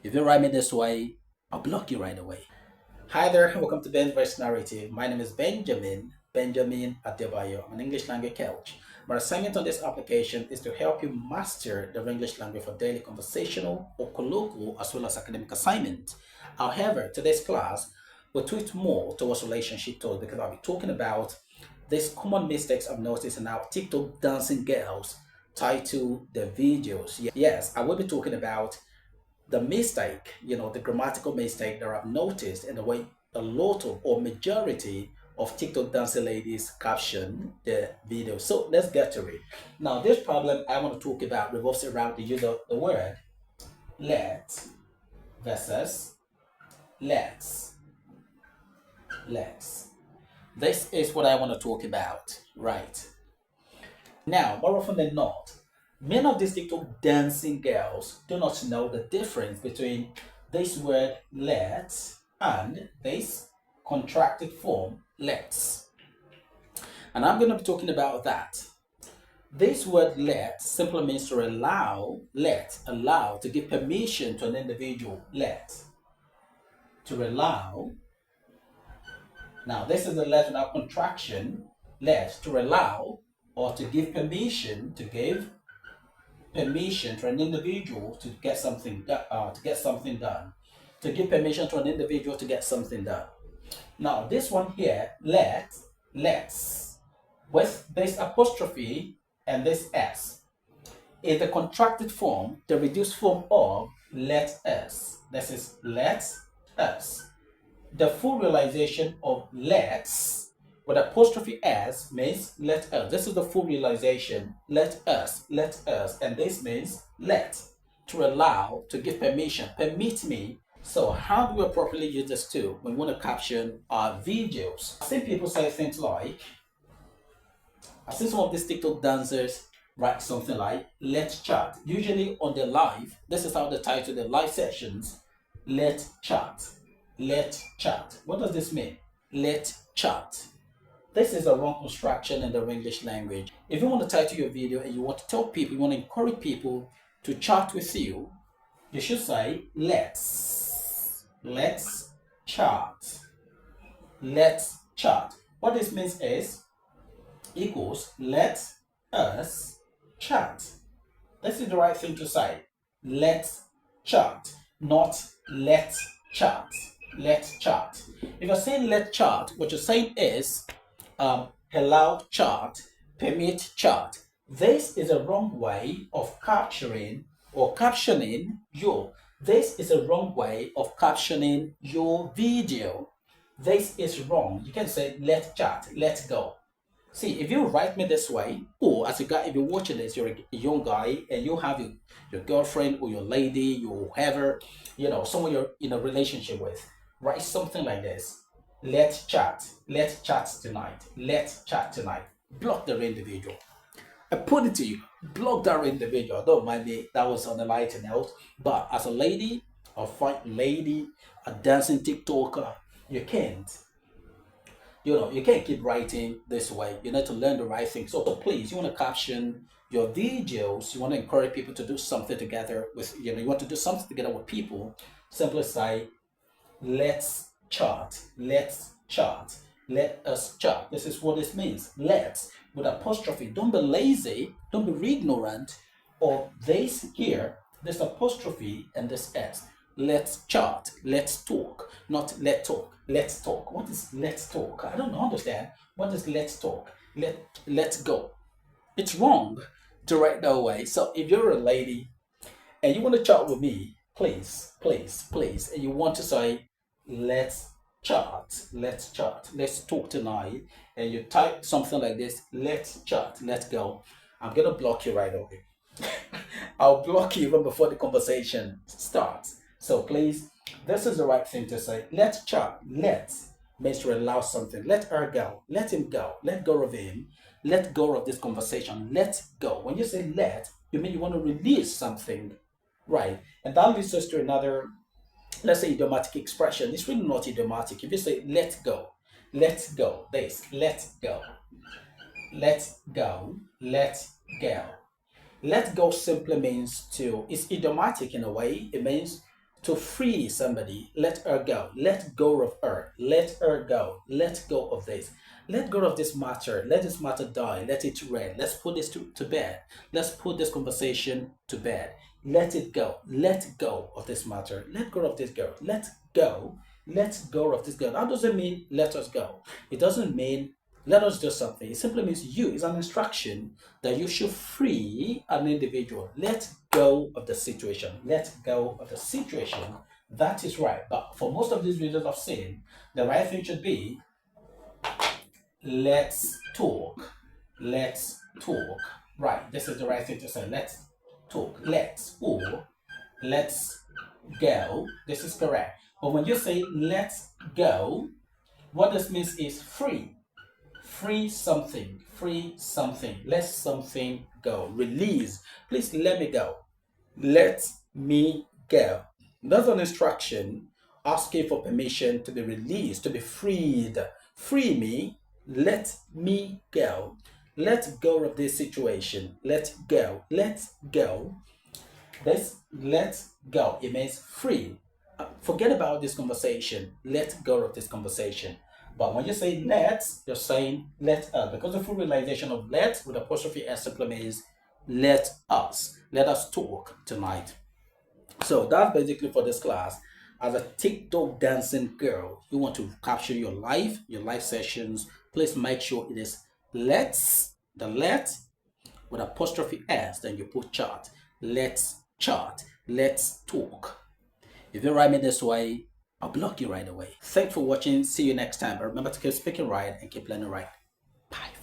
If you write me this way, I'll block you right away. Hi there, and welcome to Ben's Voice Narrative. My name is Benjamin Adebayo. I'm an English language coach. My assignment on this application is to help you master the English language for daily conversational or colloquial as well as academic assignment. However, today's class will tweak more towards relationship tools because I'll be talking about these common mistakes I've noticed in our TikTok dancing girls tied to the videos. Yes, I will be talking about the mistake, the grammatical mistake that I've noticed in the way a lot of or majority of TikTok dancing ladies caption the video. So let's get to it. Now, this problem I want to talk about revolves around the use of the word let versus let's. Let's. This is what I want to talk about, right? Now, more often than not, many of these TikTok dancing girls do not know the difference between this word let and this contracted form let's. And I'm going to be talking about that. This word let simply means to allow, to give permission to an individual, to allow. Now, this is the letter of contraction, to allow, or to give permission, to give permission to an individual to get something done, to give permission to an individual to get something done. Now this one here, let's, with this apostrophe and this s, is the contracted form, the reduced form of let us. This is let us. The full realization of let's with apostrophe s means let us. This is the full realization. Let us. And this means let, to allow, to give permission, permit me. So how do we properly use this tool when we want to caption our videos? I've seen people say things like, I've seen some of these TikTok dancers write something like, let's chat. Usually on their live, this is how they title their live sessions, let's chat. Let's chat. What does this mean? Let's chat. This is a wrong construction in the English language. If you want to title your video and you want to tell people, you want to encourage people to chat with you, you should say, let's chat. Let's chat. What this means is, equals, let us chat. This is the right thing to say. Let's chat, not let's chat. Let's chat. If you're saying let's chat, what you're saying is, allow chat, permit chat. This is a wrong way of capturing or captioning your. This is a wrong way of captioning your video. This is wrong. You can say let's chat, let's go. See, if you write me this way, or as a guy, if you're watching this, you're a young guy and you have your girlfriend or your lady, your whoever, someone you're in a relationship with, write something like this. Let's chat. Let's chat tonight. Let's chat tonight. Block the individual. I put it to you. Block that individual. Don't mind me. That was on the lighter note. But as a lady, a fine lady, a dancing TikToker, you can't. You can't keep writing this way. You need to learn the right thing. So please, you want to caption your videos. You want to encourage people to do something together with. You want to do something together with people. Simply say, let's chat. Let's chat. Let us chat. This is what this means. Let's with apostrophe. Don't be lazy. Don't be ignorant of this here, this apostrophe and this s. Let's chat. Let's talk. Not let talk. Let's talk. What is let's talk? I don't understand. What is let's talk? Let's go. It's wrong to write that way. So if you're a lady and you want to chat with me, please, and you want to say, let's chat, let's talk tonight, and you type something like this, let's chat, let's go, I'm gonna block you right away. I'll block you even before the conversation starts. So please, this is the right thing to say. Let's chat. Let's means to allow something. Let her go. Let him go. Let go of him. Let go of this conversation. Let go. When you say let, you mean you want to release something, right? And that leads us to another, let's say, idiomatic expression. It's really not idiomatic. If you say let go, let go. This, let go. Let go. Let go. Let go simply means to, it's idiomatic in a way. It means To free somebody, let her go. Let go of her. Let her go. Let go of this. Let go of this matter. Let this matter die. Let it rest. Let's put this to bed. Let's put this conversation to bed. Let it go. Let go of this matter. Let go of this girl. Let go. Let go of this girl. That doesn't mean let us go. It doesn't mean let us do something. It simply means you. It's an instruction that you should free an individual. Let go of the situation. Let go of the situation. That is right. But for most of these videos I've seen, the right thing should be let's talk. Let's talk. Right. This is the right thing to say. Let's talk. Let's or let's go. This is correct. But when you say let's go, what this means is free. Free something. Free something. Let something go. Release. Please let me go. Let me go. That's an instruction asking for permission to be released, to be freed. Free me. Let me go. Let go of this situation. Let go. Let go. This let go. It means free. Forget about this conversation. Let go of this conversation. But when you say let, you're saying let us. Because the full realization of let with apostrophe s simply means let us. Let us talk tonight. So that's basically for this class. As a TikTok dancing girl, you want to capture your life sessions. Please make sure it is let's, the let with apostrophe s, then you put chat. Let's chat. Let's talk. If you write me this way, I'll block you right away. Thanks for watching. See you next time. But remember to keep speaking right and keep learning right. Bye.